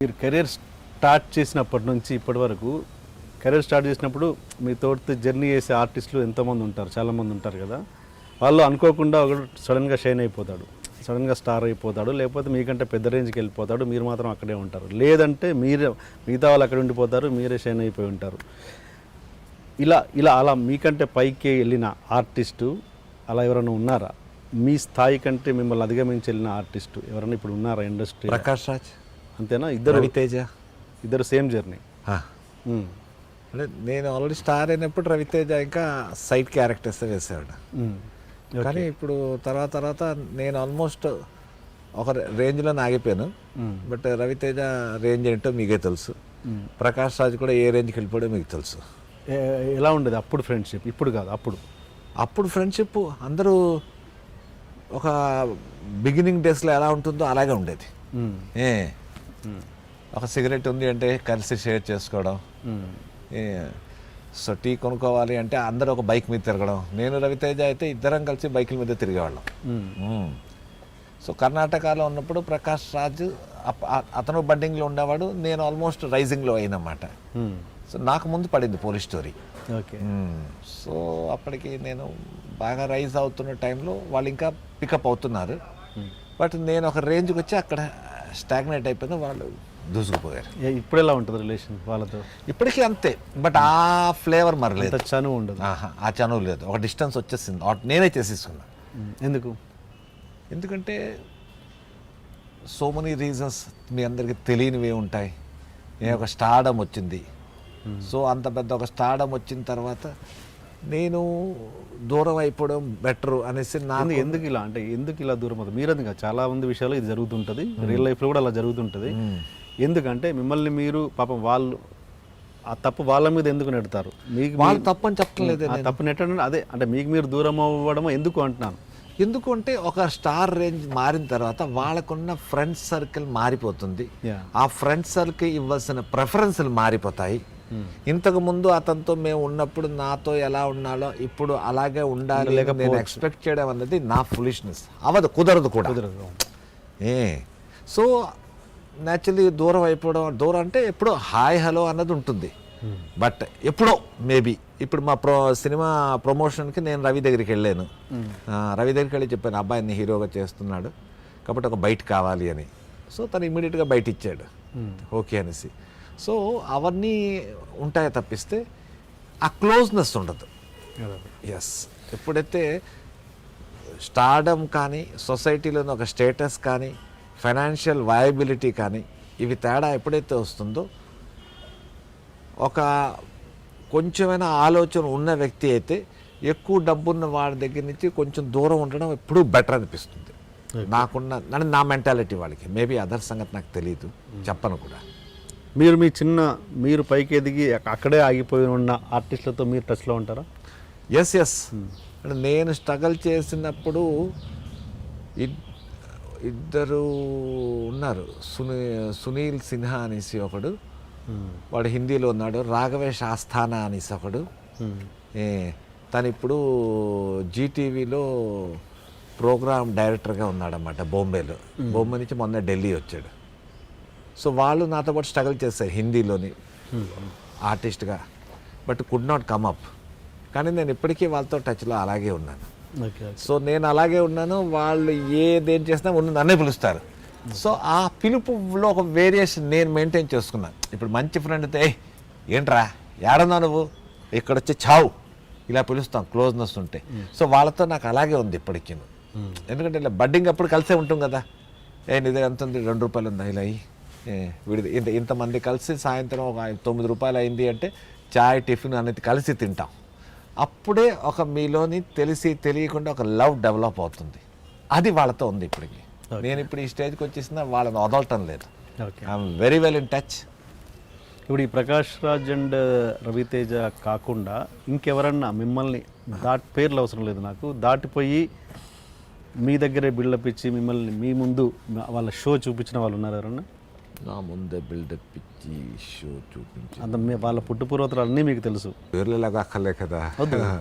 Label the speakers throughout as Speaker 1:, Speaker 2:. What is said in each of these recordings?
Speaker 1: మీరు career start చేసినప్పటి నుంచి ఇప్పటి వరకు కెరీర్ స్టార్ట్ చేసినప్పుడు మీ తోటి జర్నీ చేసే ఆర్టిస్టులు ఎంతోమంది ఉంటారు, చాలామంది ఉంటారు కదా. వాళ్ళు అనుకోకుండా ఒకడు సడన్గా షైన్ అయిపోతాడు, సడన్గా స్టార్ అయిపోతాడు, లేకపోతే మీకంటే పెద్ద రేంజ్కి వెళ్ళిపోతాడు, మీరు మాత్రం అక్కడే ఉంటారు. లేదంటే మీరే మిగతా వాళ్ళు అక్కడ ఉండిపోతారు, మీరే షైన్ అయిపోయి ఉంటారు. ఇలా ఇలా అలా మీకంటే పైకి వెళ్ళిన ఆర్టిస్టు అలా ఎవరైనా ఉన్నారా? మీ స్థాయి కంటే మిమ్మల్ని అధిగమించి వెళ్ళిన ఆర్టిస్టు ఎవరైనా ఇప్పుడు ఉన్నారా ఇండస్ట్రీ?
Speaker 2: ప్రకాష్ రాజ్
Speaker 1: అంతేనా? ఇద్దరు
Speaker 2: రవితేజ,
Speaker 1: ఇద్దరు సేమ్ జర్నీ.
Speaker 2: అంటే నేను ఆల్రెడీ స్టార్ అయినప్పుడు రవితేజ ఇంకా సైడ్ క్యారెక్టర్స్ వేసాడు. కానీ ఇప్పుడు తర్వాత నేను ఆల్మోస్ట్ ఒక రేంజ్లో ఆగిపోయాను. బట్ రవితేజ రేంజ్ ఏంటో మీకే తెలుసు, ప్రకాష్ రాజ్ కూడా ఏ రేంజ్కి వెళ్ళిపోయాడో మీకు తెలుసు.
Speaker 1: ఎలా ఉండేది అప్పుడు ఫ్రెండ్షిప్? ఇప్పుడు కాదు, అప్పుడు
Speaker 2: ఫ్రెండ్షిప్ అందరూ ఒక బిగినింగ్ డేస్లో ఎలా ఉంటుందో అలాగే ఉండేది. ఒక సిగరెట్ ఉంది అంటే కలిసి షేర్ చేసుకోవడం, సో టీ కొనుక్కోవాలి అంటే అందరూ ఒక బైక్ మీద తిరగడం. నేను రవితేజ అయితే ఇద్దరం కలిసి బైకుల మీద తిరిగేవాళ్ళం. సో కర్ణాటకలో ఉన్నప్పుడు ప్రకాష్ రాజ్ అతను బడ్డింగ్లో ఉండేవాడు, నేను ఆల్మోస్ట్ రైజింగ్లో అయినమాట. సో నాకు ముందు పడింది పోలీస్ స్టోరీ.
Speaker 1: ఓకే.
Speaker 2: సో అప్పటికి నేను బాగా రైజ్ అవుతున్న టైంలో వాళ్ళు ఇంకా పికప్ అవుతున్నారు. బట్ నేను ఒక రేంజ్కి వచ్చి అక్కడ స్టాగ్నేట్ అయిపోయింది, వాళ్ళు దూసుకుపోయారు.
Speaker 1: ఇప్పుడు ఎలా ఉంటుంది రిలేషన్ వాళ్ళతో?
Speaker 2: ఇప్పటికీ అంతే, బట్ ఆ ఫ్లేవర్ మరి లేదు,
Speaker 1: చనువు ఉండదు.
Speaker 2: ఆ చనువు లేదు, ఒక డిస్టెన్స్ వచ్చేసింది. నేనే చేసేసుకున్నా. ఎందుకంటే సో మెనీ రీజన్స్ మీ అందరికీ తెలియనివి ఉంటాయి. ఒక స్టార్డమ్ వచ్చింది. సో అంత పెద్ద ఒక స్టార్డమ్ వచ్చిన తర్వాత నేను దూరం అయిపోవడం బెటర్ అనేసి నాకు.
Speaker 1: ఎందుకు ఇలా అంటే ఎందుకు ఇలా దూరం అవుతుంది? మీరు చాలా మంది విషయాలు ఇది జరుగుతుంటుంది, రియల్ లైఫ్లో కూడా అలా జరుగుతుంటుంది. ఎందుకంటే మిమ్మల్ని మీరు పాపం వాళ్ళు ఆ తప్పు వాళ్ళ మీద ఎందుకు నెడతారు? మీకు
Speaker 2: వాళ్ళు తప్పు అని చెప్పలేదు,
Speaker 1: తప్పు నెట్టడం అదే అంటే మీకు మీరు దూరం అవ్వడం ఎందుకు అంటున్నాను.
Speaker 2: ఎందుకంటే ఒక స్టార్ రేంజ్ మారిన తర్వాత వాళ్ళకున్న ఫ్రెండ్స్ సర్కిల్ మారిపోతుంది. ఆ ఫ్రెండ్స్ సర్కిల్ ఇవ్వాల్సిన ప్రిఫరెన్స్లు మారిపోతాయి. ఇంతకు ముందు అతనితో మేము ఉన్నప్పుడు నాతో ఎలా ఉన్నాలో ఇప్పుడు అలాగే ఉండాలి నేను ఎక్స్పెక్ట్ చేయడం అన్నది నా ఫులిష్నెస్. అవ్వదు, కుదరదు కూడా. సో న్యాచురలీ దూరం అయిపోవడం, దూరం అంటే ఎప్పుడో హాయ్ హలో అన్నది ఉంటుంది. బట్ ఎప్పుడో మేబీ ఇప్పుడు మా సినిమా ప్రమోషన్కి నేను రవి దగ్గరికి వెళ్ళాను. రవి దగ్గరికి వెళ్ళి చెప్పాను, అబ్బాయిని హీరోగా చేస్తున్నాడు కాబట్టి ఒక బయట కావాలి అని. సో తను ఇమ్మీడియట్గా బయట ఇచ్చాడు, ఓకే అనేసి. సో అవన్నీ ఉంటాయి తప్పిస్తే ఆ క్లోజ్నెస్ ఉండదు. ఎస్, ఎప్పుడైతే స్టార్డమ్ కానీ సొసైటీలోని ఒక స్టేటస్ కానీ ఫైనాన్షియల్ వయబిలిటీ కానీ ఇవి తేడా ఎప్పుడైతే వస్తుందో, ఒక కొంచెమైనా ఆలోచన ఉన్న వ్యక్తి అయితే ఎక్కువ డబ్బున్న వాడి దగ్గర నుంచి కొంచెం దూరం ఉండడం ఎప్పుడూ బెటర్ అనిపిస్తుంది. నా మెంటాలిటీ వాళ్ళకి. మేబీ అదర్ సంగతి నాకు తెలియదు, చెప్పను కూడా.
Speaker 1: మీరు పైకి ఎదిగి అక్కడే ఆగిపోయి ఉన్న ఆర్టిస్టులతో మీరు టచ్లో ఉంటారా?
Speaker 2: ఎస్. అంటే నేను స్ట్రగల్ చేసినప్పుడు ఇద్దరు ఉన్నారు. సునీల్ సిన్హా అనేసి ఒకడు, వాడు హిందీలో ఉన్నాడు. రాఘవేష్ ఆస్థానా అనేసి ఒకడు, తను ఇప్పుడు జీటీవీలో ప్రోగ్రామ్ డైరెక్టర్గా ఉన్నాడన్నమాట బొంబేలో. బొంబే నుంచి మొన్న ఢిల్లీ వచ్చాడు. సో వాళ్ళు నాతో పాటు స్ట్రగుల్ చేశారు హిందీలోని ఆర్టిస్ట్గా, but could not come up. కానీ నేను ఇప్పటికీ వాళ్ళతో టచ్లో అలాగే ఉన్నాను. సో నేను అలాగే ఉన్నాను, వాళ్ళు ఏదేం చేసినా ముందు నన్నే పిలుస్తారు. సో ఆ పిలుపులో ఒక వేరియేషన్ నేను మెయింటైన్ చేసుకున్నాను. ఇప్పుడు మంచి ఫ్రెండ్ అయితే ఏంట్రా ఏడన్నా నువ్వు ఇక్కడ వచ్చి చావు ఇలా పిలుస్తాం, క్లోజ్నెస్ ఉంటే. సో వాళ్ళతో నాకు అలాగే ఉంది ఇప్పటికీ. ఎందుకంటే ఇలా బడ్డింగ్ అప్పుడు కలిసే ఉంటాం కదా. నిదే ఎంత ఉంది, 2 రూపాయలు ఉందా, ఇలా విడిది ఇంతమంది కలిసి సాయంత్రం ఒక 9 రూపాయలు అయింది అంటే చాయ్ టిఫిన్ అనేది కలిసి తింటాం. అప్పుడే ఒక మీలోని తెలిసి తెలియకుండా ఒక లవ్ డెవలప్ అవుతుంది. అది వాళ్ళతో ఉంది ఇప్పటికి. నేను ఇప్పుడు ఈ స్టేజ్కి వచ్చేసిన వాళ్ళని వదలటం లేదు. I'm very well in touch.
Speaker 1: ఇప్పుడు ఈ ప్రకాష్ రాజ్ అండ్ రవితేజ కాకుండా ఇంకెవరన్నా మిమ్మల్ని పేర్లు అవసరం లేదు నాకు, దాటిపోయి మీ దగ్గరే బిల్డప్ ఇచ్చి మిమ్మల్ని మీ ముందు వాళ్ళ షో చూపించిన వాళ్ళు ఉన్నారు ఎవరన్నా?
Speaker 2: నా ముందే బిల్డప్ ఇచ్చి షో చూపించి
Speaker 1: అంత వాళ్ళ పుట్టుపూర్వతలు అన్నీ మీకు తెలుసు.
Speaker 2: పేర్లు ఎలాగ అక్కర్లే కదా,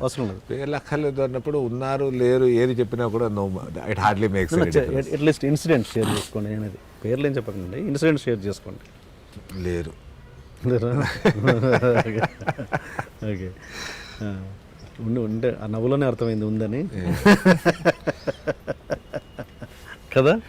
Speaker 1: అవసరం లేదు.
Speaker 2: పేర్లు అక్కర్లేదు అన్నప్పుడు ఉన్నారు లేరు ఏది చెప్పినా కూడా no, it hardly makes.
Speaker 1: At least incident share చేసుకోండి. అనేది పేర్లు ఏం చెప్పకండి, ఇన్సిడెంట్ షేర్ చేసుకోండి.
Speaker 2: లేరు.
Speaker 1: ఓకే. ఉండే ఆ నవ్వులోనే అర్థమైంది ఉందని కదా.